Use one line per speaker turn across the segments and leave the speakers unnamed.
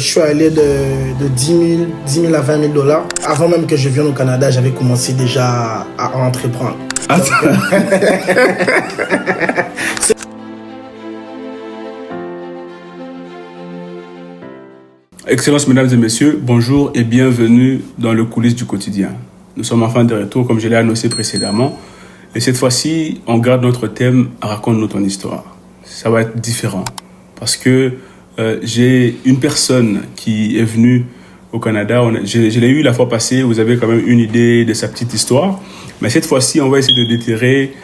Je suis allé de 10 000 à 20 000 dollars. Avant même que je vienne au Canada, j'avais commencé déjà à entreprendre.
Excellences, mesdames et messieurs, bonjour et bienvenue dans le coulisses du quotidien. Nous sommes enfin de retour, comme je l'ai annoncé précédemment. Et cette fois-ci, on garde notre thème « Raconte-nous ton histoire ». Ça va être différent parce que j'ai une personne qui est venue au Canada. Je l'ai eu la fois passée, vous avez quand même une idée de sa petite histoire. Mais cette fois-ci, on va essayer de déterrer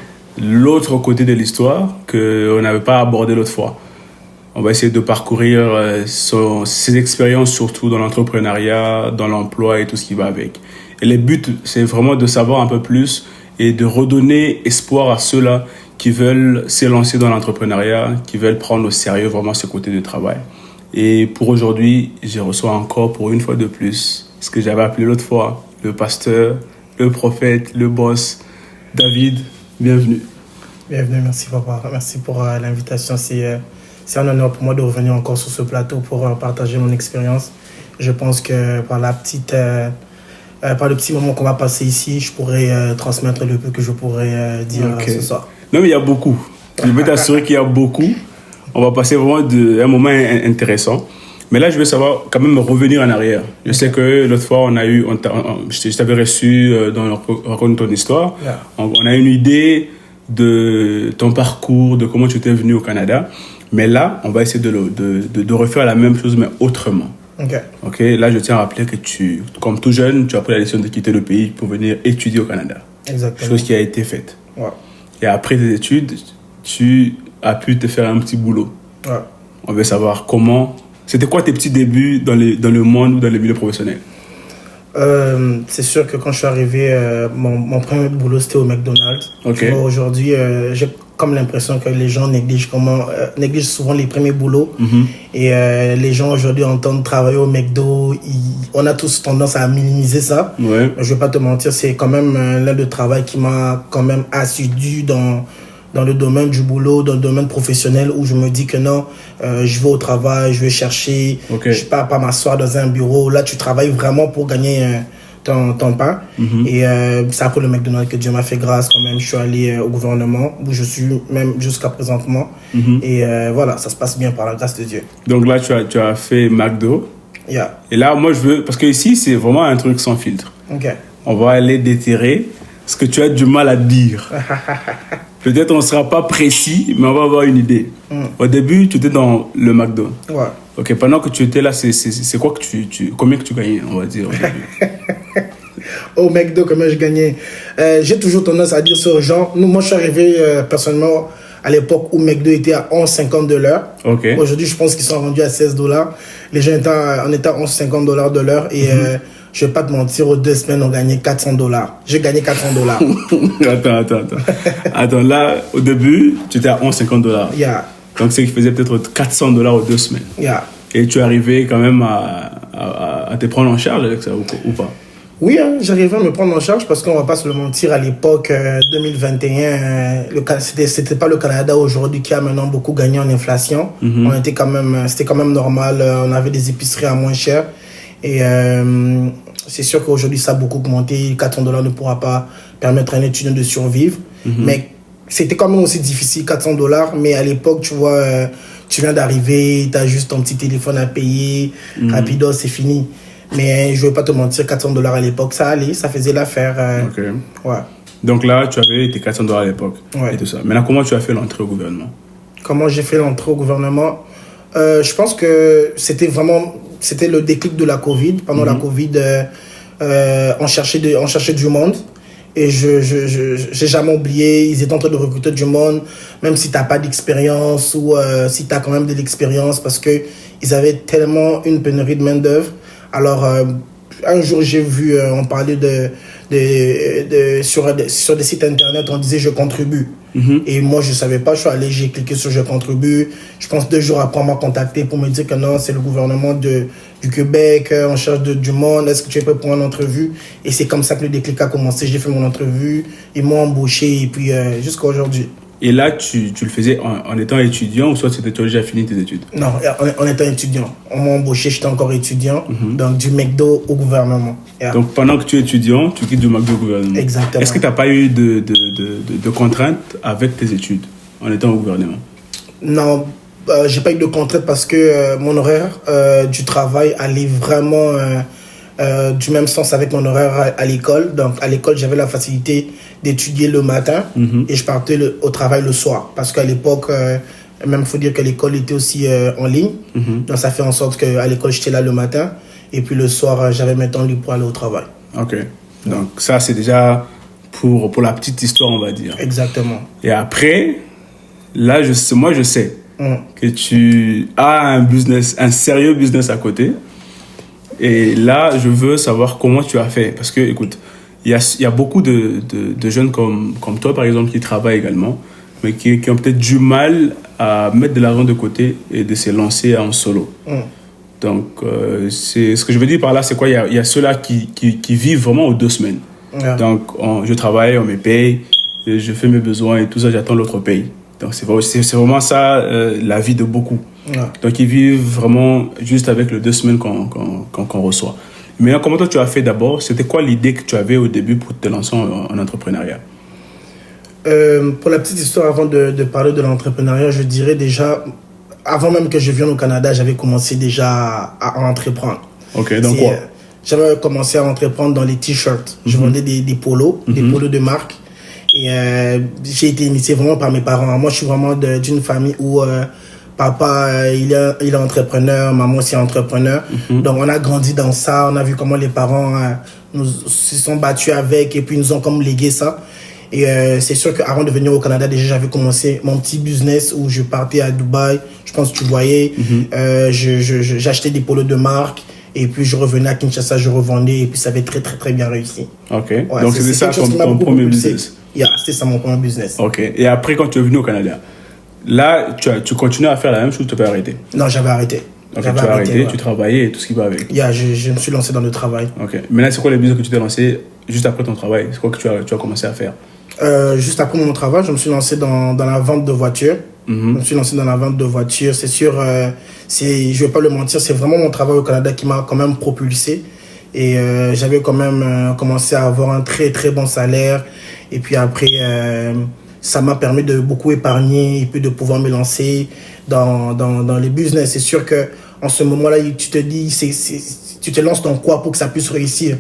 l'autre côté de l'histoire qu'on n'avait pas abordé l'autre fois. On va essayer de parcourir ses expériences, surtout dans l'entrepreneuriat, dans l'emploi et tout ce qui va avec. Et le but, c'est vraiment de savoir un peu plus et de redonner espoir à ceux-là qui veulent s'élancer dans l'entrepreneuriat, qui veulent prendre au sérieux vraiment ce côté de travail. Et pour aujourd'hui, je reçois encore pour une fois de plus ce que j'avais appelé l'autre fois, le pasteur, le prophète, le boss, David. Bienvenue.
Bienvenue, merci papa. Merci pour l'invitation. C'est un honneur pour moi de revenir encore sur ce plateau pour partager mon expérience. Je pense que par le petit moment qu'on va passer ici, je pourrais transmettre le peu que je pourrais dire ce soir.
Non, mais il y a beaucoup. Je veux t'assurer qu'il y a beaucoup. On va passer vraiment un moment intéressant. Mais là, je veux savoir quand même revenir en arrière. Je sais que l'autre fois, je t'avais reçu dans Raconte ton histoire. Yeah. On a une idée de ton parcours, de comment tu étais venu au Canada. Mais là, on va essayer de refaire la même chose, mais autrement. Ok. Là, je tiens à rappeler que comme tout jeune, tu as pris la décision de quitter le pays pour venir étudier au Canada.
Exactement.
Chose qui a été faite.
Ouais.
Et après tes études, tu as pu te faire un petit boulot.
Ouais.
On veut savoir comment... C'était quoi tes petits débuts dans le monde ou dans le milieu professionnel?
C'est sûr que quand je suis arrivé, mon premier boulot, c'était au McDonald's.
Okay.
Tu vois, aujourd'hui, j'ai comme l'impression que les gens négligent souvent les premiers boulots. Mm-hmm. Et les gens aujourd'hui entendent travailler au McDo. On a tous tendance à minimiser ça.
Ouais.
Je vais pas te mentir, c'est quand même l'un de travail qui m'a quand même assidu dans le domaine du boulot, dans le domaine professionnel, où je me dis que non, je vais au travail, je vais chercher, okay. Je ne vais pas m'asseoir dans un bureau. Là, tu travailles vraiment pour gagner ton pain. Mm-hmm. Et c'est après le McDonald's que Dieu m'a fait grâce quand même. Je suis allé au gouvernement, où je suis même jusqu'à présentement. Mm-hmm. Et voilà, ça se passe bien par la grâce de Dieu.
Donc là, tu as fait McDo.
Yeah.
Et là, moi, je veux... Parce que ici, c'est vraiment un truc sans filtre.
Okay.
On va aller déterrer ce que tu as du mal à dire. Peut-être on ne sera pas précis, mais on va avoir une idée. Au début, tu étais dans le McDo.
Ouais.
Ok, pendant que tu étais là, c'est quoi que combien que tu gagnais, on va dire, au début?
Au McDo, combien je gagnais? J'ai toujours tendance à dire ça aux gens. Moi, je suis arrivé personnellement à l'époque où McDo était à 11,50 de l'heure.
Okay.
Aujourd'hui, je pense qu'ils sont rendus à 16 $. Les gens étaient à 11,50 de l'heure. Et je ne vais pas te mentir, aux 2 semaines, on gagnait 400 $. J'ai gagné 400 $.
Attends, là, au début, tu étais à 11,50 $.
Yeah.
Donc, c'est qu'il faisait peut-être 400 $ aux 2 semaines.
Yeah.
Et tu es arrivé quand même à te prendre en charge avec ça ou pas?
Oui, j'arrivais à me prendre en charge parce qu'on ne va pas se le mentir, à l'époque 2021, c'était pas le Canada aujourd'hui qui a maintenant beaucoup gagné en inflation. Mm-hmm. C'était quand même normal, on avait des épiceries à moins cher. Et c'est sûr qu'aujourd'hui, ça a beaucoup augmenté. 400 $ ne pourra pas permettre à un étudiant de survivre. Mm-hmm. Mais c'était quand même aussi difficile, 400 $. Mais à l'époque, tu vois, tu viens d'arriver, tu as juste ton petit téléphone à payer. Mm-hmm. Rapido, c'est fini. Mais je ne vais pas te mentir, 400 $ à l'époque, ça allait, ça faisait l'affaire.
Ok.
Ouais.
Donc là, tu avais tes 400 $ à l'époque.
Ouais.
Et tout ça. Maintenant, comment tu as fait l'entrée au gouvernement?
Comment j'ai fait l'entrée au gouvernement? Je pense que c'était le déclic de la Covid. Pendant la Covid, on cherchait du monde. Et j'ai jamais oublié, ils étaient en train de recruter du monde, même si tu n'as pas d'expérience ou si tu as quand même de l'expérience, parce qu'ils avaient tellement une pénurie de main-d'œuvre. Alors, un jour, j'ai vu, on parlait sur des sites internet, on disait je contribue. Mm-hmm. Et moi, je ne savais pas, j'ai cliqué sur je contribue. Je pense 2 jours après, on m'a contacté pour me dire que non, c'est le gouvernement du Québec, on cherche du monde, est-ce que tu es prêt pour une entrevue? Et c'est comme ça que le déclic a commencé. J'ai fait mon entrevue, ils m'ont embauché et puis jusqu'à aujourd'hui.
Et là, tu le faisais en étant étudiant ou soit tu avais déjà fini tes études?
Non, en étant étudiant. On m'a embauché, j'étais encore étudiant, donc du McDo au gouvernement. Yeah.
Donc pendant que tu es étudiant, tu quittes du McDo au gouvernement.
Exactement.
Est-ce que tu n'as pas eu de contraintes avec tes études en étant au gouvernement?
Non, j'ai pas eu de contraintes parce que mon horaire du travail allait vraiment du même sens avec mon horaire à l'école. Donc à l'école, j'avais la facilité d'étudier le matin et je partais au travail le soir. Parce qu'à l'époque, même il faut dire que l'école était aussi en ligne. Donc ça fait en sorte qu'à l'école, j'étais là le matin. Et puis le soir, j'avais mes temps libres pour aller au travail.
Ok. Donc ça, c'est déjà pour la petite histoire, on va dire.
Exactement.
Et après, là, moi, je sais que tu as un sérieux business à côté. Et là, je veux savoir comment tu as fait. Parce que, écoute, il y a beaucoup de jeunes comme toi, par exemple, qui travaillent également, mais qui ont peut-être du mal à mettre de l'argent de côté et de se lancer en solo. Donc, ce que je veux dire par là, c'est quoi? Il y a ceux-là qui vivent vraiment aux 2 semaines. Yeah. Donc, je travaille, on me paye, je fais mes besoins et tout ça, j'attends l'autre paye. Donc, c'est vraiment ça, la vie de beaucoup. Yeah. Donc, ils vivent vraiment juste avec les 2 semaines qu'on reçoit. Mais comment toi, tu as fait d'abord? C'était quoi l'idée que tu avais au début pour te lancer en entrepreneuriat?
Pour la petite histoire, avant de parler de l'entrepreneuriat, je dirais déjà, avant même que je vienne au Canada, j'avais commencé déjà à entreprendre.
Ok, donc quoi?
J'avais commencé à entreprendre dans les t-shirts. Je vendais des polos, des polos de marque. Et j'ai été initié vraiment par mes parents. Moi, je suis vraiment d'une famille où papa, il est entrepreneur, maman aussi est entrepreneur. Donc, on a grandi dans ça. On a vu comment les parents se sont battus avec et puis nous ont comme légué ça. Et c'est sûr qu'avant de venir au Canada, déjà, j'avais commencé mon petit business où je partais à Dubaï. Je pense que tu voyais. J'achetais des polos de marque. Et puis, je revenais à Kinshasa, je revendais. Et puis, ça avait très, très, très bien réussi.
Ok. Ouais, donc, c'était ça ton premier business.
Yeah, c'était ça mon premier business.
Ok. Et après, quand tu es venu au Canada, là, tu continuais à faire la même chose ou tu peux arrêter?
Non, j'avais arrêté.
Ok, tu as arrêté, ouais. Tu travaillais et tout ce qui va avec.
Yeah, je me suis lancé dans le travail.
Ok. Maintenant, c'est quoi les business que tu t'es lancé juste après ton travail? C'est quoi que tu as commencé à faire?
Juste après mon travail, je me suis lancé dans la vente de voitures. Je me suis lancé dans la vente de voitures. C'est sûr, je ne vais pas le mentir, c'est vraiment mon travail au Canada qui m'a quand même propulsé. Et j'avais quand même commencé à avoir un très très bon salaire. Et puis après, ça m'a permis de beaucoup épargner et puis de pouvoir me lancer dans les business. C'est sûr qu'en ce moment-là, tu te dis, tu te lances dans quoi pour que ça puisse réussir.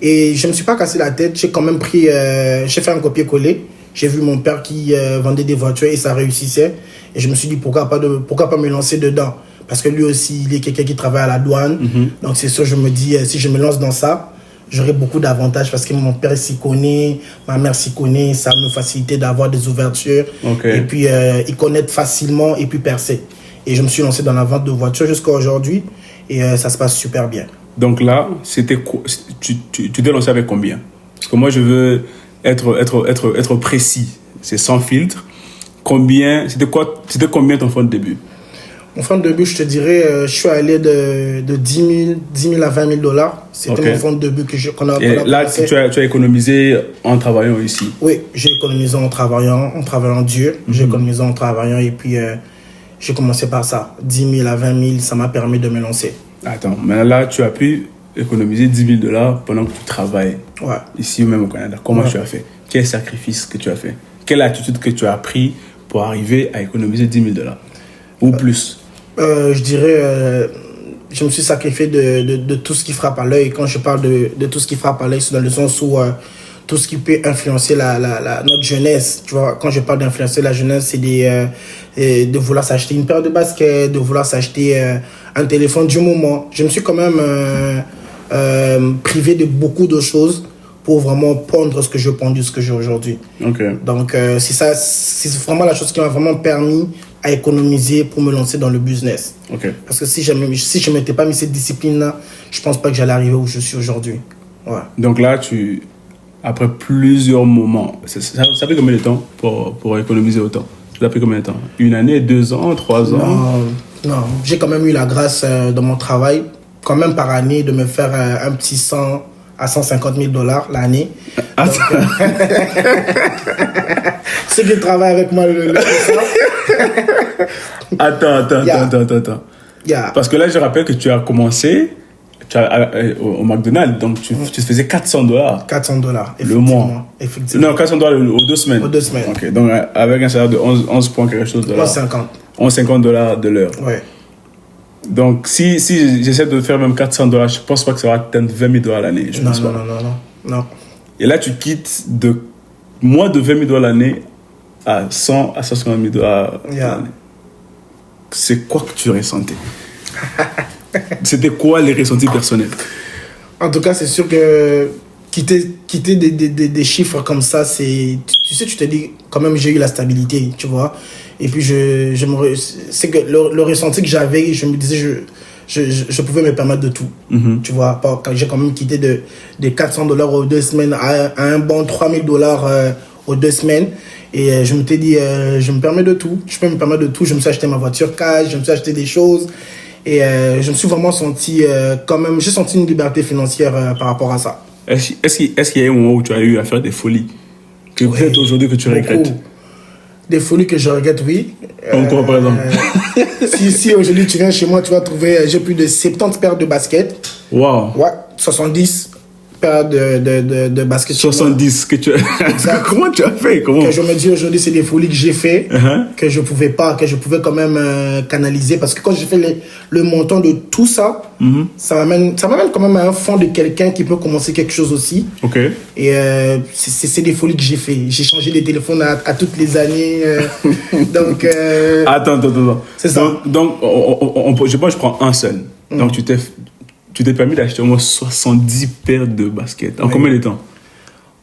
Et je ne me suis pas cassé la tête. J'ai quand même j'ai fait un copier-coller. J'ai vu mon père qui vendait des voitures et ça réussissait. Et je me suis dit, pourquoi pas me lancer dedans? Parce que lui aussi, il est quelqu'un qui travaille à la douane. Donc c'est sûr, je me dis, si je me lance dans ça, j'aurai beaucoup d'avantages parce que mon père s'y connaît, ma mère s'y connaît, ça me facilitait d'avoir des ouvertures. Okay. Et puis, ils connaissent facilement et puis percer. Et je me suis lancé dans la vente de voitures jusqu'à aujourd'hui et ça se passe super bien.
Donc là, c'était quoi? Tu t'es lancé avec combien? Parce que moi, je veux être précis. C'est sans filtre. C'était combien ton fonds de début?
Mon fonds de début, je te dirais, je suis allé de 10 000 à 20 000 $. C'était mon fonds de début qu'on a
Et là, tu as économisé en travaillant ici?
Oui, j'ai économisé en travaillant dur. J'ai économisé en travaillant et puis j'ai commencé par ça. 10 000 à 20 000, ça m'a permis de me lancer.
Attends, mais là, tu as pu économiser 10 000 $ pendant que tu travailles ici ou même au Canada. Comment tu as fait? Quel sacrifice que tu as fait? Quelle attitude que tu as pris pour arriver à économiser 10 000 $ ou plus?
Je dirais, je me suis sacrifié de tout ce qui frappe à l'œil. Quand je parle de tout ce qui frappe à l'œil, c'est dans le sens où tout ce qui peut influencer notre jeunesse. Tu vois, quand je parle d'influencer la jeunesse, c'est de vouloir s'acheter une paire de baskets, de vouloir s'acheter un téléphone du moment. Je me suis quand même privé de beaucoup de choses pour vraiment pondre ce que je pondu, ce que j'ai aujourd'hui. Donc, c'est vraiment la chose qui m'a vraiment permis à économiser pour me lancer dans le business. Parce que si je ne m'étais pas mis cette discipline-là, je ne pense pas que j'allais arriver où je suis aujourd'hui. Ouais.
Donc là, après plusieurs moments, ça a pris combien de temps pour économiser autant? Ça a pris combien de temps? 1 année, 2 ans, 3 ans?
Non, j'ai quand même eu la grâce de mon travail, quand même par année, de me faire un petit 100 à 150 000 $ l'année.
Attends.
Ceux qui travaillent avec moi le
Attends.
Yeah.
Parce que là, je rappelle que tu as commencé au McDonald's, donc tu faisais $400.
400 $.
Le mois.
Effectivement.
Non, $400 aux 2 semaines.
Aux 2 semaines.
Ok, donc avec un salaire de 11 points quelque chose de $.
150.
11,50 $ de l'heure.
Ouais.
Donc, si j'essaie de faire même $400, je pense pas que ça va atteindre 20 000 $ l'année.
Non.
Et là, tu quittes de moins de 20 000 $ l'année à 100 à 150 000 $ l'année. C'est quoi que tu ressentais? C'était quoi les ressentis personnels?
En tout cas, c'est sûr que quitter des chiffres comme ça, c'est... Tu sais, tu te dis, quand même, j'ai eu la stabilité, tu vois. Et puis, c'est que le ressenti que j'avais, je me disais, je pouvais me permettre de tout. Mm-hmm. Tu vois, quand j'ai quand même quitté des $400 aux 2 semaines à un bon 3 000 $ aux 2 semaines. Et je me t'ai dit, je me permets de tout. Je peux me permettre de tout. Je me suis acheté ma voiture cash, je me suis acheté des choses. Et je me suis vraiment senti, quand même, j'ai senti une liberté financière par rapport à ça.
Est-ce qu'il y a un moment où tu as eu à faire des folies que peut-être aujourd'hui que tu regrettes?
Des folies que je regrette, oui.
Quoi, par exemple?
Si aujourd'hui tu viens chez moi, tu vas trouver, j'ai plus de 70 paires de baskets.
Wow.
Ouais, 70 paires de baskets.
70 que tu as... Comment tu as fait?
Que je me dis aujourd'hui, c'est des folies que j'ai fait, que je pouvais quand même canaliser, parce que quand j'ai fait le montant de tout ça, ça m'amène quand même à un fond de quelqu'un qui peut commencer quelque chose aussi.
Ok.
Et c'est des folies que j'ai fait. J'ai changé les téléphones à toutes les années. Donc.
Attends.
C'est ça.
Donc je pense que je prends un seul. Donc tu t'es permis d'acheter au moins 70 paires de baskets. En combien de temps?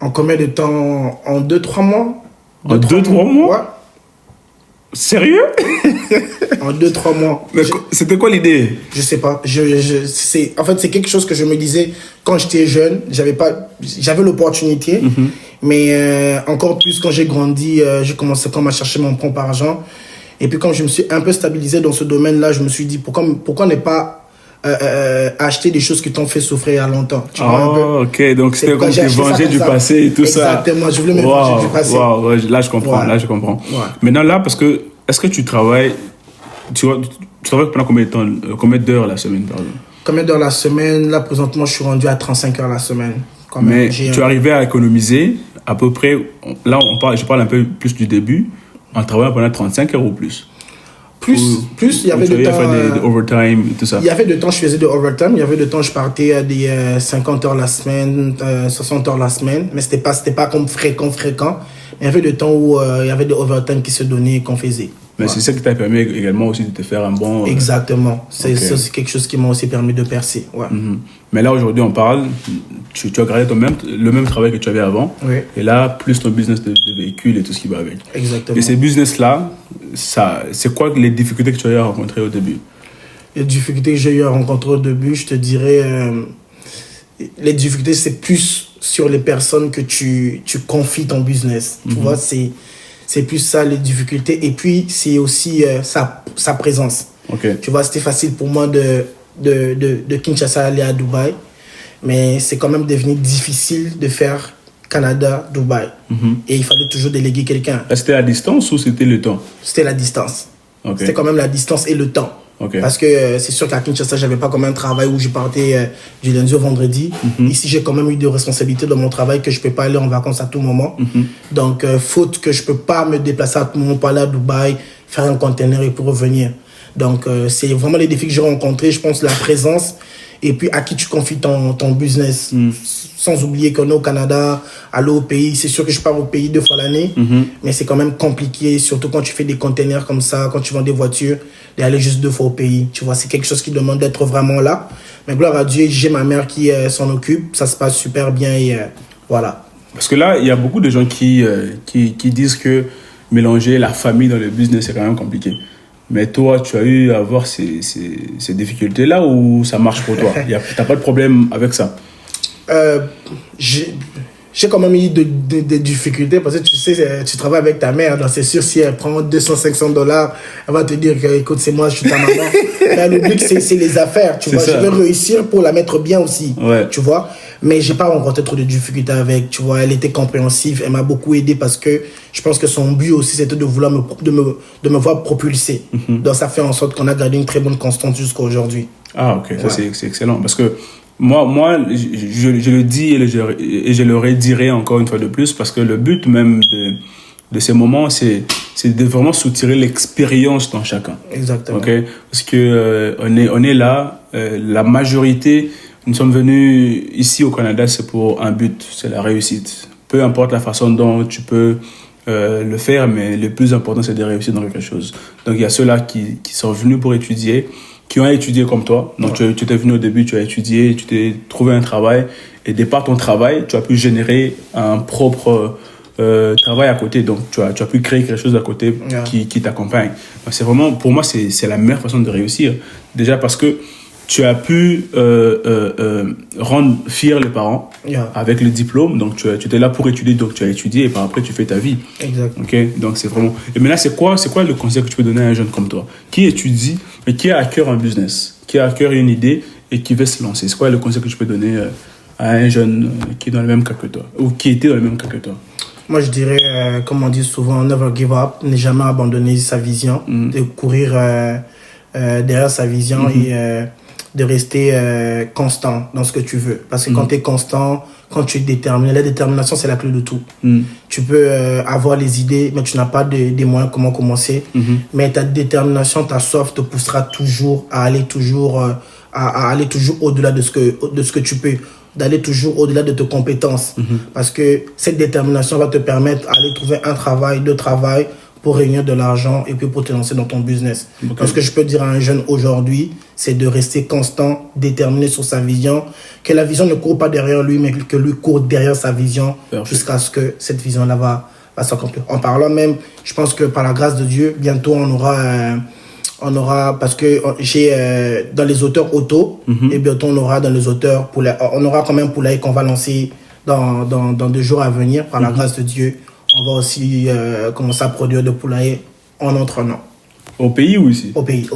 En combien de temps? En 2-3 mois.
En 2-3 mois?
Ouais.
Sérieux?
En 2-3 mois.
Mais c'était quoi l'idée?
Je sais pas. En fait, c'est quelque chose que je me disais quand j'étais jeune. J'avais l'opportunité. Mais encore plus quand j'ai grandi, j'ai commencé comme à chercher mon propre argent. Et puis quand je me suis un peu stabilisé dans ce domaine-là, je me suis dit pourquoi ne pas acheter des choses qui t'ont fait souffrir à longtemps. Tu vois un peu?
Ok, donc c'était comme te venger du passé et tout ça.
Exactement, je voulais me venger du passé.
Ouais, là je comprends. Ouais. Maintenant là, parce que est-ce que tu travailles pendant combien de temps, combien d'heures la semaine, pardon?
Combien d'heures la semaine? Là présentement je suis rendu à 35 heures la semaine.
Mais tu arrivais à économiser à peu près, là je parle un peu plus du début, en travaillant pendant 35 heures ou plus.
Plus, il y avait de temps.
Des overtime, tout ça.
Il y avait de temps, je faisais de overtime. Il y avait de temps, je partais à des 50 heures la semaine, 60 heures la semaine. Mais c'était pas comme fréquent. Mais il y avait de temps où il y avait des overtime qui se donnaient et qu'on faisait.
Mais c'est ça qui t'a permis également aussi de te faire un bon...
Exactement. C'est quelque chose qui m'a aussi permis de percer. Ouais.
Mais là, aujourd'hui, on parle, tu as gardé le même travail que tu avais avant.
Oui.
Et là, plus ton business de véhicule et tout ce qui va avec.
Exactement.
Et ces business-là, c'est quoi les difficultés que tu as eu à rencontrer au début?
Les difficultés que j'ai eu à rencontrer au début, je te dirais... les difficultés, c'est plus sur les personnes que tu confies ton business. Tu vois, c'est plus ça, les difficultés. Et puis, c'est aussi sa présence.
Okay.
Tu vois, c'était facile pour moi de Kinshasa aller à Dubaï. Mais c'est quand même devenu difficile de faire Canada-Dubaï. Et il fallait toujours déléguer quelqu'un.
C'était la distance ou c'était le temps?
C'était la distance.
Okay.
C'était quand même la distance et le temps.
Okay.
Parce que c'est sûr qu'à Kinshasa, j'avais pas comme un travail où je partais du lundi au vendredi. Ici, j'ai quand même eu des responsabilités dans mon travail que je peux pas aller en vacances à tout moment. Donc, faute que je peux pas me déplacer à tout moment pour aller à Dubaï, faire un conteneur et pour revenir. Donc, c'est vraiment les défis que j'ai rencontrés. Je pense la présence et puis à qui tu confies ton business. Sans oublier qu'on est au Canada, aller au pays. C'est sûr que je pars au pays 2 fois l'année, mais c'est quand même compliqué, surtout quand tu fais des containers comme ça, quand tu vends des voitures, d'aller juste 2 fois au pays. Tu vois, c'est quelque chose qui demande d'être vraiment là. Mais gloire à Dieu, j'ai ma mère qui s'en occupe. Ça se passe super bien et voilà.
Parce que là, il y a beaucoup de gens qui disent que mélanger la famille dans le business, c'est quand même compliqué. Mais toi, tu as eu à avoir ces difficultés-là ou ça marche pour toi? Tu n'as pas de problème avec ça?
j'ai quand même eu des difficultés parce que tu sais, tu travailles avec ta mère, donc c'est sûr, si elle prend 200-500$, elle va te dire que, écoute, c'est moi, je suis ta maman. Mais le but, c'est les affaires, tu vois.
Ça.
Je veux réussir pour la mettre bien aussi, tu vois. Mais j'ai pas rencontré trop de difficultés avec, tu vois. Elle était compréhensive, elle m'a beaucoup aidé parce que je pense que son but aussi, c'était de vouloir de me voir propulser. Donc ça fait en sorte qu'on a gardé une très bonne constante jusqu'à aujourd'hui.
Ah, ok, ça c'est excellent. Parce que moi je le dis et je le redirai encore une fois de plus, parce que le but même de ces moments, c'est de vraiment soutirer l'expérience dans chacun.
Exactement.
Okay? Parce que on est là, la majorité, nous sommes venus ici au Canada, c'est pour un but, c'est la réussite. Peu importe la façon dont tu peux le faire, mais le plus important, c'est de réussir dans quelque chose. Donc il y a ceux-là qui sont venus pour étudier, qui ont étudié comme toi. Donc tu étais venu au début, tu as étudié, tu t'es trouvé un travail, et de par ton travail, tu as pu générer un propre travail à côté. Donc tu as pu créer quelque chose à côté qui t'accompagne. Donc, c'est vraiment, pour moi, c'est la meilleure façon de réussir. Déjà parce que tu as pu rendre fiers les parents avec le diplôme. Donc tu étais là pour étudier, donc tu as étudié, et par après tu fais ta vie.
Exact.
Okay? Donc c'est vraiment. Et maintenant, c'est quoi le conseil que tu peux donner à un jeune comme toi qui étudie mais qui a à cœur un business, qui a à cœur une idée et qui veut se lancer? C'est quoi le conseil que tu peux donner à un jeune qui est dans le même cas que toi, ou qui était dans le même cas que toi?
Moi, je dirais, comme on dit souvent, never give up, ne jamais abandonner sa vision, de courir derrière sa vision et de rester constant dans ce que tu veux. Parce que quand tu es constant, quand tu es déterminé, la détermination, c'est la clé de tout. Tu peux avoir les idées, mais tu n'as pas des moyens comment commencer. Mais ta détermination, ta soif te poussera toujours à aller toujours, à aller toujours au-delà de ce que tu peux, d'aller toujours au-delà de tes compétences. Parce que cette détermination va te permettre d'aller trouver un travail, deux travails, pour réunir de l'argent et puis pour te lancer dans ton business. Okay. Donc, ce que je peux dire à un jeune aujourd'hui, c'est de rester constant, déterminé sur sa vision, que la vision ne court pas derrière lui, mais que lui court derrière sa vision jusqu'à ce que cette vision-là va s'accomplir. En parlant même, je pense que par la grâce de Dieu, bientôt on aura parce que j'ai dans les auteurs auto, et bientôt on aura dans les auteurs on aura quand même Poulailler qu'on va lancer dans 2 jours à venir, par la grâce de Dieu. On va aussi commencer à produire de poulailler en notre nom.
Au pays ou ici?
Au pays.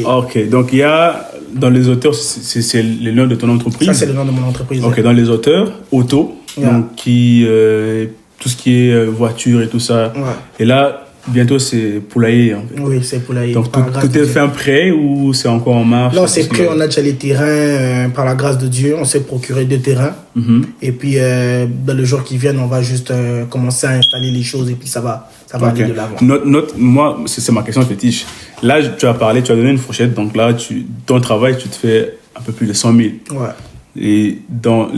Ah, ok, donc il y a dans les auteurs, c'est le nom de ton entreprise? Ça,
c'est le nom de mon entreprise.
Ok, dans les auteurs auto, donc qui tout ce qui est voiture et tout ça. Et là, bientôt c'est poulailler en fait.
Oui, c'est poulailler.
Donc tout est fait en prêt ou c'est encore en marche?
Non, c'est prêt. On a déjà les terrains par la grâce de Dieu. On s'est procuré 2 terrains. Et puis dans les jours qui viennent, on va juste commencer à installer les choses et puis ça va aller de l'avant.
Moi, c'est ma question fétiche. Là, tu as donné une fourchette. Donc là, ton travail, tu te fais un peu plus de 100 000.
Ouais.
Et dans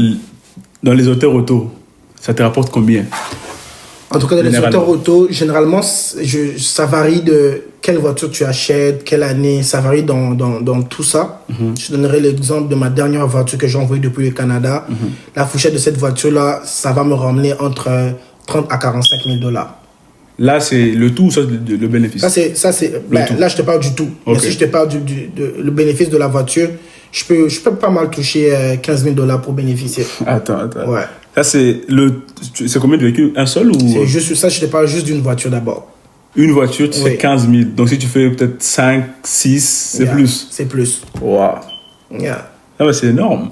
les auteurs auto, ça te rapporte combien?
En tout cas, dans les auteurs auto, généralement, ça varie de quelle voiture tu achètes, quelle année, ça varie dans tout ça. Je donnerai l'exemple de ma dernière voiture que j'ai envoyée depuis le Canada. La fourchette de cette voiture-là, ça va me ramener entre 30 à 45 000 $.
Là, c'est le tout ou ça, le bénéfice?
Là, je te parle du tout. Okay. Mais si je te parle le bénéfice de la voiture, je peux pas mal toucher 15 000 $ pour bénéficier.
Attends.
Ouais.
Ça, c'est combien de véhicules? Un seul ou?
C'est juste ça, je te parle juste d'une voiture d'abord.
Une voiture, tu fais 15 000. Donc, si tu fais peut-être 5, 6, c'est plus.
C'est plus.
Waouh. Ah, bah, c'est énorme.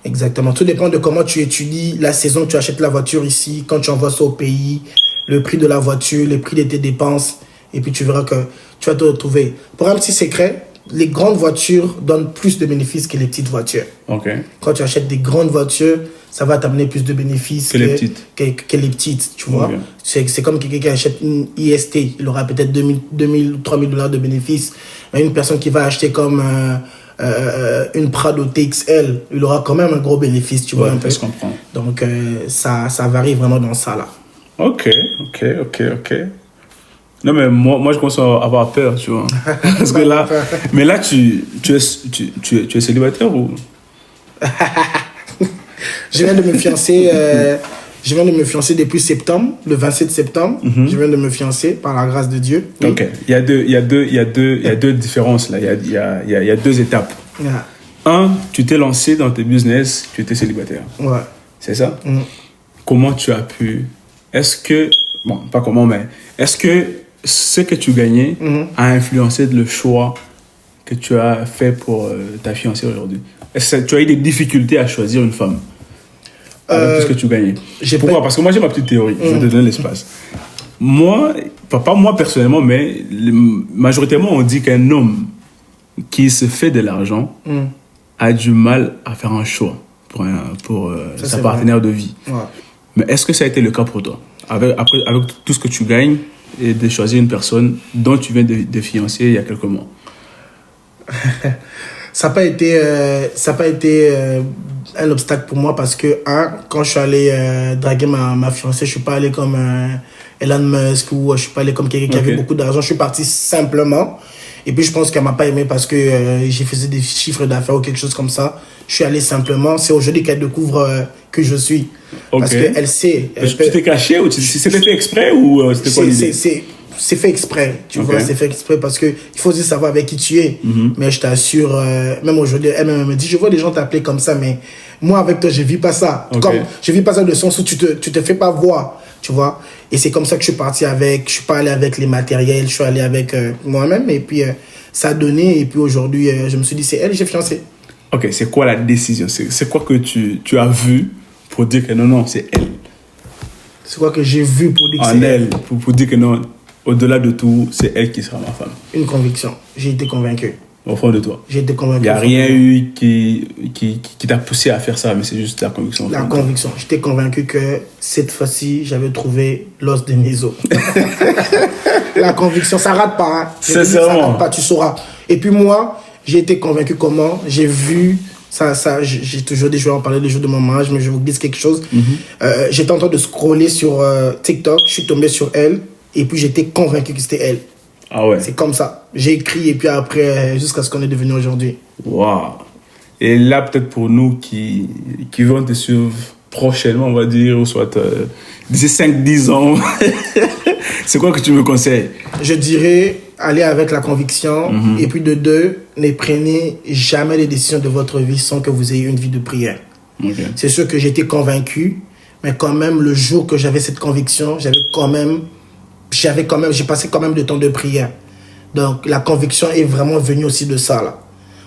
Exactement. Tout dépend de comment tu étudies la saison que tu achètes la voiture ici, quand tu envoies ça au pays, le prix de la voiture, le prix de tes dépenses. Et puis, tu verras que tu vas te retrouver. Pour un petit secret, les grandes voitures donnent plus de bénéfices que les petites voitures.
Okay.
Quand tu achètes des grandes voitures, ça va t'amener plus de bénéfices
que les petites.
Tu vois. Okay. C'est comme quelqu'un qui achète une IST, il aura peut-être 2 000 ou 3 000 $ de bénéfices. Mais une personne qui va acheter comme une Prado TXL, il aura quand même un gros bénéfice, tu vois un peu.
Je comprends.
Donc ça varie vraiment dans ça là.
Ok. Non, mais moi je commence à avoir peur, tu vois. Parce que là, mais là, tu es célibataire ou?
Je viens de me fiancer. Je viens de me fiancer depuis septembre, le 27 septembre. Je viens de me fiancer par la grâce de Dieu. Oui.
Ok. Il y a deux différences là. Il y a 2 étapes. Un, tu t'es lancé dans tes business, tu étais célibataire.
Ouais.
C'est ça? comment tu as pu... Est-ce que... Bon, pas comment, mais... Est-ce que ce que tu gagnais a influencé le choix que tu as fait pour ta fiancée aujourd'hui? Est-ce que tu as eu des difficultés à choisir une femme avec tout ce que tu gagnais? Pourquoi? Parce que moi, j'ai ma petite théorie. Je vais te donner l'espace. Moi, pas moi personnellement, mais majoritairement, on dit qu'un homme qui se fait de l'argent a du mal à faire un choix pour sa partenaire de vie. Ouais. Mais est-ce que ça a été le cas pour toi? Avec tout ce que tu gagnes et de choisir une personne dont tu viens de fiancer il y a quelques mois.
Ça n'a pas été un obstacle pour moi parce que, quand je suis allé draguer ma fiancée, je ne suis pas allé comme Elon Musk ou je ne suis pas allé comme quelqu'un qui avait beaucoup d'argent. Je suis parti simplement. Et puis, je pense qu'elle ne m'a pas aimé parce que j'ai fait des chiffres d'affaires ou quelque chose comme ça. Je suis allé simplement. C'est aujourd'hui qu'elle découvre que je suis. Parce qu'elle sait.
Tu t'es caché ou c'était fait exprès ou c'était quoi l'idée?
C'est fait exprès, tu vois, c'est fait exprès parce que il faut aussi savoir avec qui tu es. Mais je t'assure, même aujourd'hui, elle me dit, je vois des gens t'appeler comme ça, mais moi avec toi, je vis pas ça. Comme, je vis pas ça de sens où tu te fais pas voir, tu vois. Et c'est comme ça que je suis parti je suis pas allé avec les matériels, je suis allé avec moi-même et puis ça a donné et puis aujourd'hui, je me suis dit, c'est elle, j'ai fiancé.
Ok, c'est quoi la décision? C'est quoi que tu as vu pour dire que non, c'est elle?
C'est quoi que j'ai vu pour dire que
c'est elle? Pour dire que non, au-delà de tout, c'est elle qui sera ma femme.
Une conviction. J'ai été convaincu.
Au fond de toi.
J'ai été convaincu.
Il n'y a rien eu qui t'a poussé à faire ça, mais c'est juste la conviction.
La conviction. J'étais convaincu que cette fois-ci, j'avais trouvé l'os de mes os. La conviction, ça rate pas. Hein.
Sincèrement.
Ça rate pas, tu sauras. Et puis moi, j'ai été convaincu comment? J'ai vu... j'ai toujours dit, je vais en parler le jour de mon mariage, mais je vous glisse quelque chose. J'étais en train de scroller sur TikTok, je suis tombé sur elle, et puis j'étais convaincu que c'était elle.
Ah ouais?
C'est comme ça. J'ai écrit, et puis après, jusqu'à ce qu'on est devenu aujourd'hui.
Waouh! Et là, peut-être pour nous qui vont te suivre prochainement, on va dire, ou soit d'ici 5-10 ans, c'est quoi que tu me conseilles? Je
dirais, aller avec la conviction, et puis de deux, ne prenez jamais les décisions de votre vie sans que vous ayez une vie de prière. C'est sûr que j'étais convaincu, mais quand même, le jour que j'avais cette conviction, j'ai passé quand même du temps de prière. Donc, la conviction est vraiment venue aussi de ça, là.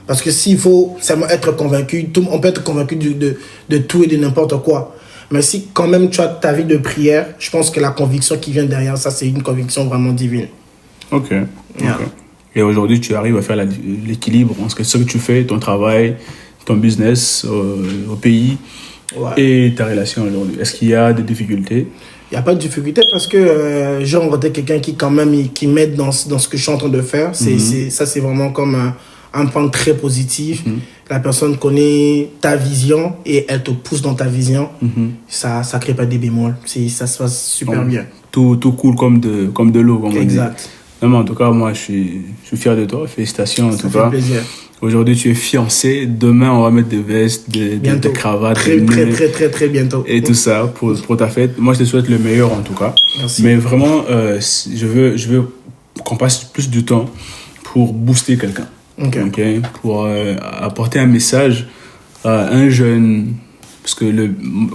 Parce que s'il faut seulement être convaincu, on peut être convaincu de tout et de n'importe quoi. Mais si quand même tu as ta vie de prière, je pense que la conviction qui vient derrière ça, c'est une conviction vraiment divine.
Ok. Et aujourd'hui, tu arrives à faire l'équilibre entre ce que tu fais, ton travail, ton business au pays et ta relation aujourd'hui. Est-ce qu'il y a des difficultés?
Il n'y a pas de difficulté parce que j'ai rencontré quelqu'un qui m'aide dans ce que je suis en train de faire. Ça, c'est vraiment comme un point très positif. La personne connaît ta vision et elle te pousse dans ta vision. Ça ne crée pas des bémols. Ça se passe super bien.
Tout coule comme de l'eau.
Exact.
Non, mais en tout cas, moi, je suis fier de toi. Félicitations en tout cas.
Ça fait plaisir.
Aujourd'hui, tu es fiancé. Demain, on va mettre des vestes, des cravates.
Très bientôt.
Et tout ça pour ta fête. Moi, je te souhaite le meilleur en tout cas.
Merci.
Mais vraiment, je veux qu'on passe plus de temps pour booster quelqu'un. Okay? Pour apporter un message à un jeune. Parce que,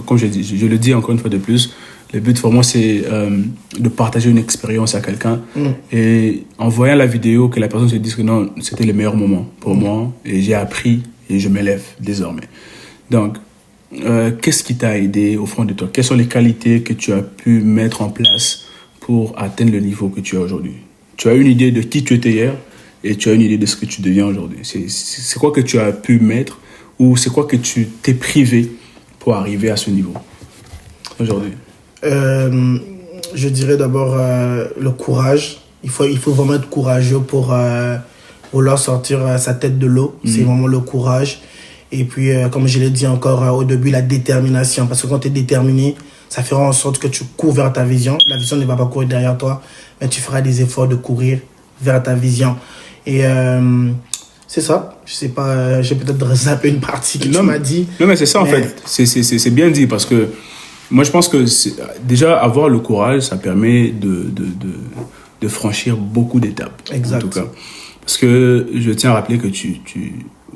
comme je le dis encore une fois de plus, le but pour moi, c'est de partager une expérience à quelqu'un. Et en voyant la vidéo, que la personne se dise que non, c'était le meilleur moment pour moi. Et j'ai appris et je m'élève désormais. Donc, qu'est-ce qui t'a aidé au fond de toi? Quelles sont les qualités que tu as pu mettre en place pour atteindre le niveau que tu as aujourd'hui? Tu as une idée de qui tu étais hier et tu as une idée de ce que tu deviens aujourd'hui. C'est quoi que tu as pu mettre ou c'est quoi que tu t'es privé pour arriver à ce niveau aujourd'hui?
Je dirais d'abord le courage. Il faut vraiment être courageux pour vouloir sortir sa tête de l'eau. C'est vraiment le courage. Et puis, comme je l'ai dit encore au début, la détermination. Parce que quand tu es déterminé, ça fera en sorte que tu cours vers ta vision. La vision ne va pas courir derrière toi, mais tu feras des efforts de courir vers ta vision. Et c'est ça. Je sais pas, j'ai peut-être zappé une partie que tu m'as dit.
Non, mais c'est ça en fait. C'est bien dit parce que moi, je pense que déjà, avoir le courage, ça permet de franchir beaucoup d'étapes.
Exact.
En tout cas. Parce que je tiens à rappeler que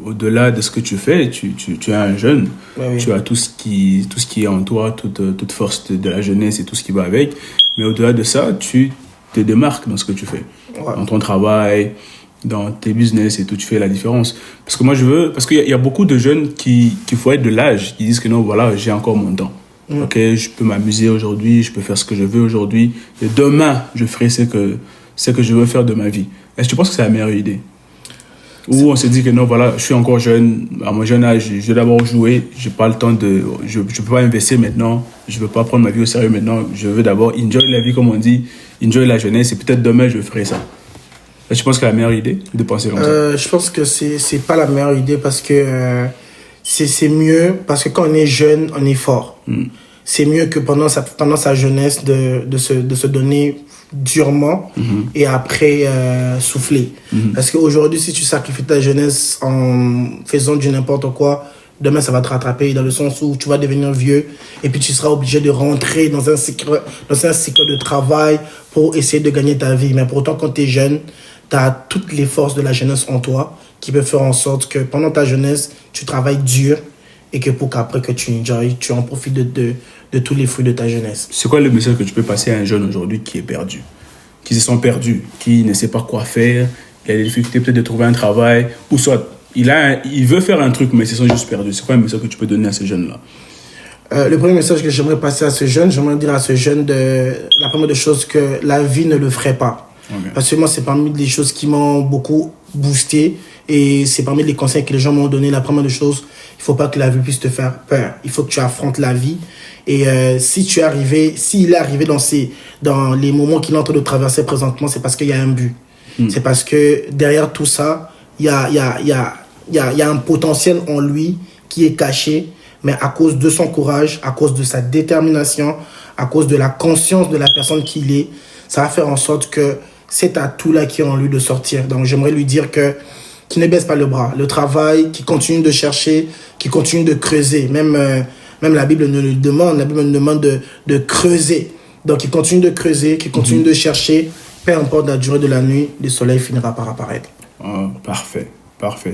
au-delà de ce que tu fais, tu es un jeune,
Oui.
tu as tout ce qui est en toi, toute force de la jeunesse et tout ce qui va avec. Mais au-delà de ça, tu te démarques dans ce que tu fais.
Ouais.
Dans ton travail, dans tes business et tout, tu fais la différence. Parce que parce qu'il y a beaucoup de jeunes qui faut être de l'âge, qui disent que non, voilà, j'ai encore mon temps. Ok, je peux m'amuser aujourd'hui, je peux faire ce que je veux aujourd'hui. Et demain, je ferai ce que je veux faire de ma vie. Est-ce que tu penses que c'est la meilleure idée? Ou on se dit que non, voilà, je suis encore jeune, à mon jeune âge, je vais d'abord jouer, j'ai pas le temps je peux pas investir maintenant, je veux pas prendre ma vie au sérieux maintenant, je veux d'abord enjoy la vie comme on dit, enjoy la jeunesse et peut-être demain je ferai ça. Est-ce que tu penses que c'est la meilleure idée de penser comme ça?
Je pense que c'est pas la meilleure idée parce que c'est mieux, parce que quand on est jeune, on est fort. C'est mieux que pendant sa jeunesse de se donner durement et après souffler. Parce qu'aujourd'hui, si tu sacrifies ta jeunesse en faisant du n'importe quoi, demain ça va te rattraper dans le sens où tu vas devenir vieux et puis tu seras obligé de rentrer dans un cycle de travail pour essayer de gagner ta vie. Mais pourtant, quand tu es jeune, tu as toutes les forces de la jeunesse en toi qui peuvent faire en sorte que pendant ta jeunesse, tu travailles dur et que pour qu'après que tu en profites de tous les fruits de ta jeunesse.
C'est quoi le message que tu peux passer à un jeune aujourd'hui qui est perdu, qui se sent perdu, qui ne sait pas quoi faire, qui a des difficultés peut-être de trouver un travail, ou soit il veut faire un truc mais il se sent juste perdu. C'est quoi le message que tu peux donner à ces jeunes-là?
Le premier message que j'aimerais passer à ce jeune, j'aimerais dire à ce jeune la première des choses que la vie ne le ferait pas. Okay. Parce que moi, c'est parmi les choses qui m'ont beaucoup boosté et c'est parmi les conseils que les gens m'ont donné. La première des choses, il faut pas que la vie puisse te faire peur. Il faut que tu affrontes la vie. Et s'il est arrivé dans les moments qu'il est en train de traverser présentement, c'est parce qu'il y a un but. C'est parce que derrière tout ça, il y a un potentiel en lui qui est caché, mais à cause de son courage, à cause de sa détermination, à cause de la conscience de la personne qu'il est, ça va faire en sorte que cet atout-là qui est en lui de sortir. Donc j'aimerais lui dire qu'il ne baisse pas le bras. Le travail, qu'il continue de chercher, qu'il continue de creuser. Même la Bible nous le demande. La Bible nous demande de creuser. Donc il continue de creuser, qu'il continue de chercher. Peu importe la durée de la nuit, le soleil finira par apparaître.
Oh, parfait.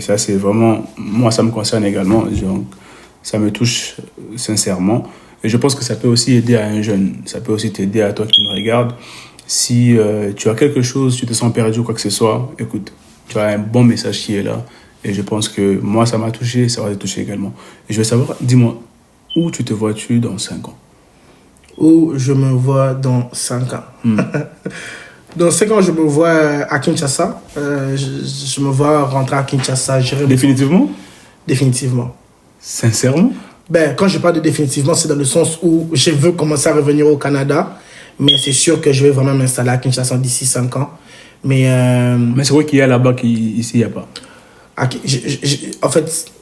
Ça, c'est vraiment... Moi, ça me concerne également. Donc, ça me touche sincèrement. Et je pense que ça peut aussi aider à un jeune. Ça peut aussi t'aider à toi qui me regarde. Si tu as quelque chose, tu te sens perdu ou quoi que ce soit, écoute, tu as un bon message qui est là. Et je pense que moi, ça m'a touché, ça va te toucher également. Et je veux savoir, dis-moi, où tu te vois-tu dans 5 ans?
Où je me vois dans 5 ans Dans 5 ans, je me vois à Kinshasa. Je me vois rentrer à Kinshasa.
Définitivement?
Définitivement.
Sincèrement?
Quand je parle de définitivement, c'est dans le sens où je veux commencer à revenir au Canada. Mais c'est sûr que je vais vraiment m'installer à Kinshasa d'ici 5 ans. Mais
c'est vrai qu'il y a là-bas qu'ici, il n'y a pas.
En fait,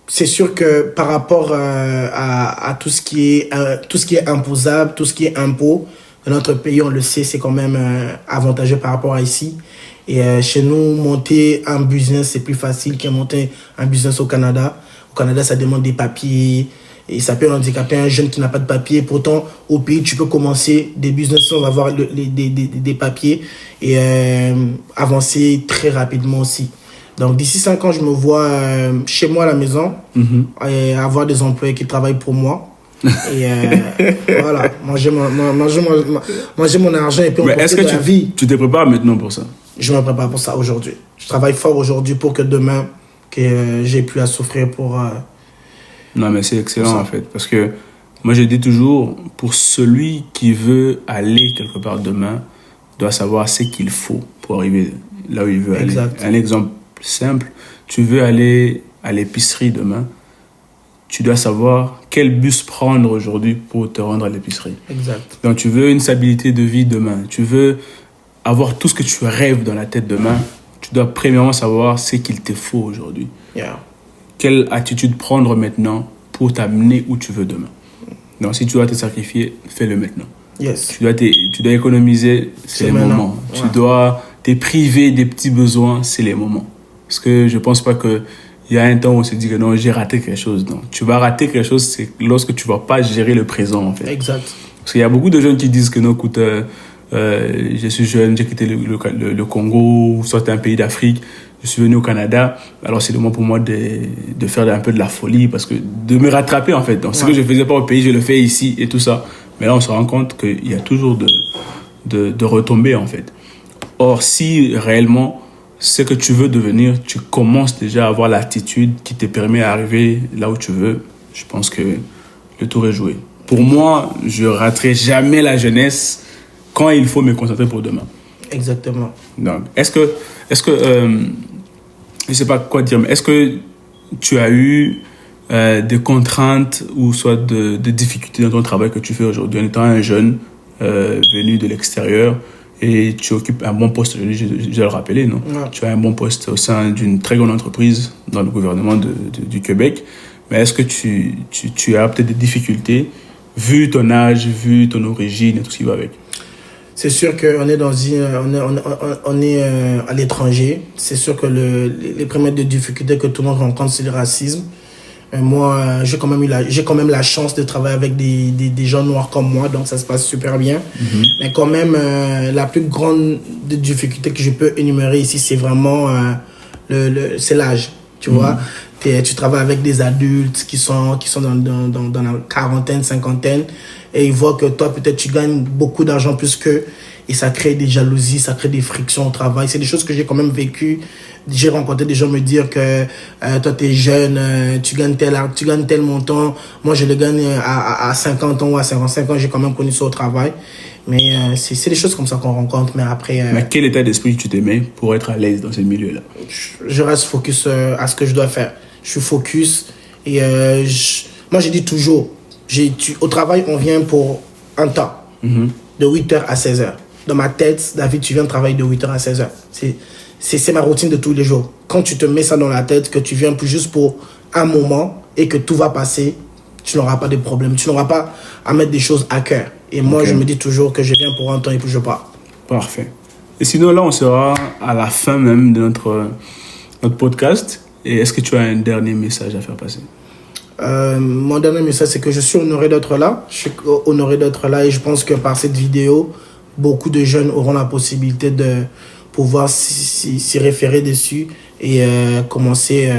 c'est sûr que par rapport à tout ce qui est imposable, tout ce qui est impôt, dans notre pays, on le sait, c'est quand même avantageux par rapport à ici. Et chez nous, monter un business, c'est plus facile que monter un business au Canada. Au Canada, ça demande des papiers. Et ça peut handicaper un jeune qui n'a pas de papier. Pourtant, au pays, tu peux commencer des business sans avoir des papiers et avancer très rapidement aussi. Donc, d'ici 5 ans, je me vois chez moi à la maison et avoir des employés qui travaillent pour moi. Et voilà, manger mon argent et puis on profite de la vie.
Tu te prépares maintenant pour ça?
Je me prépare pour ça aujourd'hui. Je travaille fort aujourd'hui pour que demain, que j'ai plus à souffrir pour...
Non, mais c'est excellent en fait. Parce que moi, je dis toujours, pour celui qui veut aller quelque part demain, doit savoir ce qu'il faut pour arriver là où il veut aller. Un exemple simple, tu veux aller à l'épicerie demain, tu dois savoir quel bus prendre aujourd'hui pour te rendre à l'épicerie.
Exact.
Donc, tu veux une stabilité de vie demain. Tu veux avoir tout ce que tu rêves dans la tête demain. Tu dois premièrement savoir ce qu'il te faut aujourd'hui.
Yeah.
Quelle attitude prendre maintenant pour t'amener où tu veux demain. Donc, si tu dois te sacrifier, fais-le maintenant.
Yes.
Tu dois économiser, c'est les moments. Ouais. Tu dois te priver des petits besoins, c'est les moments. Parce que je ne pense pas qu'il y a un temps où on se dit que non, j'ai raté quelque chose. Non. Tu vas rater quelque chose, c'est lorsque tu ne vas pas gérer le présent, en fait.
Exact.
Parce qu'il y a beaucoup de jeunes qui disent que non, écoute, je suis jeune, j'ai quitté le Congo, soit un pays d'Afrique. je suis venu au Canada, alors c'est le moment pour moi de faire un peu de la folie, parce que de me rattraper en fait. Donc ce que je faisais pas au pays, je le fais ici et tout ça. Mais là, on se rend compte qu'il y a toujours de retombées en fait. Or, si réellement, ce que tu veux devenir, tu commences déjà à avoir l'attitude qui te permet d'arriver là où tu veux, je pense que le tour est joué. Pour moi, je raterai jamais la jeunesse quand il faut me concentrer pour demain.
Exactement.
Donc, est-ce que je sais pas quoi dire, mais est-ce que tu as eu des contraintes ou soit de difficultés dans ton travail que tu fais aujourd'hui en étant un jeune venu de l'extérieur et tu occupes un bon poste, je dois le rappeler, non? Ouais. Tu as un bon poste au sein d'une très grande entreprise dans le gouvernement du Québec, mais est-ce que tu as peut-être des difficultés vu ton âge, vu ton origine et tout ce qui va avec?
C'est sûr qu'on est on est à l'étranger. C'est sûr que les premières difficultés que tout le monde rencontre, c'est le racisme. Moi, j'ai quand même la chance de travailler avec des gens noirs comme moi, donc ça se passe super bien. Mm-hmm. Mais quand même, la plus grande difficulté que je peux énumérer ici, c'est vraiment c'est l'âge. Tu vois, tu travailles avec des adultes qui sont dans la quarantaine, cinquantaine, et ils voient que toi, peut-être, tu gagnes beaucoup d'argent plus qu'eux, et ça crée des jalousies, ça crée des frictions au travail. C'est des choses que j'ai quand même vécues. J'ai rencontré des gens me dire que toi, t'es jeune, tu gagnes tel montant. Moi, je le gagne à 50 ans ou à 55 ans. J'ai quand même connu ça au travail. Mais c'est des choses comme ça qu'on rencontre. Mais après...
mais quel état d'esprit tu te mets pour être à l'aise dans ce milieu-là?
Je reste focus à ce que je dois faire. Je suis focus. Et moi, je dis toujours, au travail, on vient pour un temps. Mm-hmm. De 8h à 16h. Dans ma tête, David, tu viens de travailler de 8h à 16h. C'est ma routine de tous les jours. Quand tu te mets ça dans la tête, que tu viens juste pour un moment et que tout va passer, tu n'auras pas de problème. Tu n'auras pas à mettre des choses à cœur. Et moi, je me dis toujours que je viens pour un temps et puis je pars.
Parfait. Et sinon, là, on sera à la fin même de notre podcast. Et est-ce que tu as un dernier message à faire passer?
Mon dernier message, c'est que je suis honoré d'être là. Je suis honoré d'être là et je pense que par cette vidéo, beaucoup de jeunes auront la possibilité de pouvoir s'y référer dessus et commencer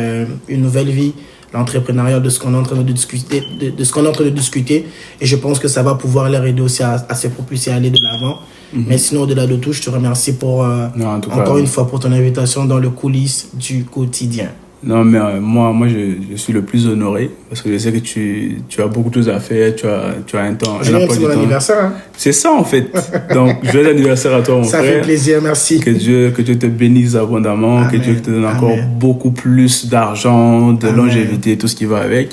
une nouvelle vie, l'entrepreneuriat, de ce qu'on est en train de discuter, de ce qu'on est en train de discuter. Et je pense que ça va pouvoir les aider aussi à se propulser, à aller de l'avant. Mm-hmm. Mais sinon, au-delà de tout, je te remercie encore une fois pour ton invitation dans le coulisses du quotidien.
Non, mais moi je suis le plus honoré parce que je sais que tu as beaucoup de choses à faire, tu as un temps.
J'ai un petit bon anniversaire. Hein?
C'est ça en fait. Donc, joyeux anniversaire à toi, mon frère.
Ça fait plaisir, merci.
Que Dieu te bénisse abondamment, Amen. Que Dieu te donne encore beaucoup plus d'argent, de longévité, tout ce qui va avec.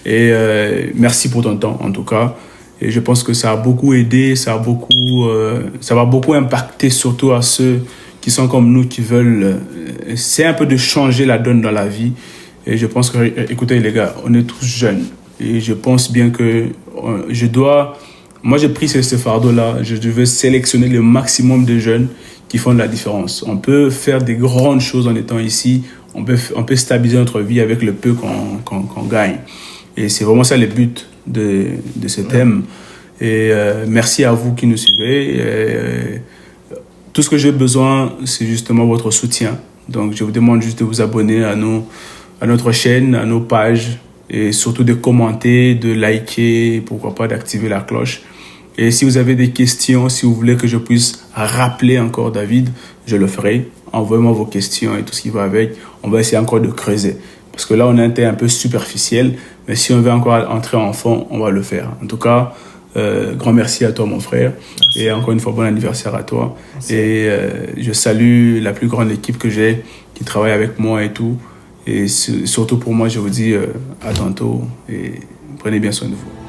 Et merci pour ton temps en tout cas. Et je pense que ça a beaucoup aidé, ça va beaucoup impacter surtout à ceux qui sont comme nous, qui veulent... c'est un peu de changer la donne dans la vie. Et je pense que... Écoutez les gars, on est tous jeunes. Et je pense bien que je dois... Moi, j'ai pris ce fardeau-là. Je veux sélectionner le maximum de jeunes qui font de la différence. On peut faire des grandes choses en étant ici. On peut stabiliser notre vie avec le peu qu'on gagne. Et c'est vraiment ça le but de ce thème. Et merci à vous qui nous suivez. Tout ce que j'ai besoin, c'est justement votre soutien. Donc, je vous demande juste de vous abonner à notre chaîne, à nos pages, et surtout de commenter, de liker, pourquoi pas d'activer la cloche. Et si vous avez des questions, si vous voulez que je puisse rappeler encore David, je le ferai. Envoyez-moi vos questions et tout ce qui va avec. On va essayer encore de creuser. Parce que là, on a été un peu superficiel, mais si on veut encore entrer en fond, on va le faire. En tout cas, grand merci à toi, mon frère. Merci. Et encore une fois, bon anniversaire à toi. Merci. Et je salue la plus grande équipe que j'ai qui travaille avec moi et tout. Et surtout pour moi, je vous dis à tantôt et prenez bien soin de vous.